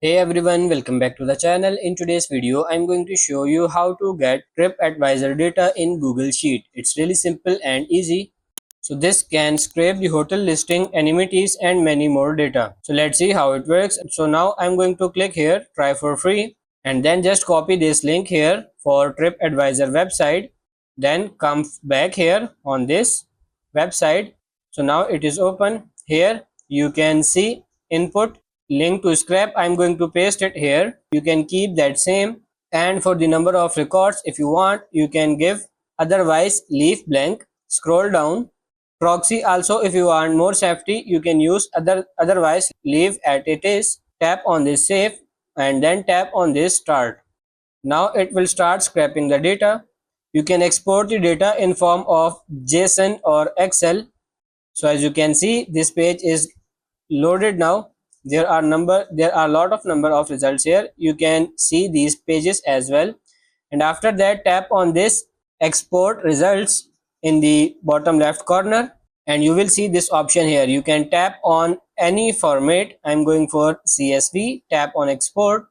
Hey everyone, welcome back to the channel. In today's video, I'm going to show you how to get Tripadvisor data in Google Sheet. It's really simple and easy. So this can scrape the hotel listing, amenities and many more data. So let's see how it works. So now I'm going to click here, try for free, and then just copy this link here for Tripadvisor website. Then come back here on this website. So now it is open. Here you can see input link to scrap. I'm going to paste it here. You can keep that same, and for the number of records, if you want, you can give, otherwise leave blank. Scroll down. Proxy also, if you want more safety, you can use otherwise leave at it is. Tap on this save and then tap on this start. Now it will start scraping the data. You can export the data in form of JSON or Excel. So as you can see, this page is loaded now. There are a lot of number of results here. You can see these pages as well, and after that tap on this export results in the bottom left corner, and you will see this option here. You can tap on any format. I'm going for CSV. Tap on export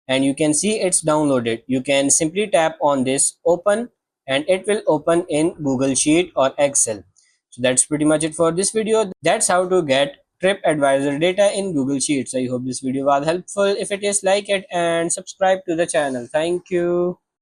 and you can see it's downloaded. You can simply tap on this open and it will open in Google Sheet or Excel. So that's pretty much it for this video. That's how to get TripAdvisor data in Google Sheets. I hope this video was helpful. If it is, like it and subscribe to the channel. Thank you.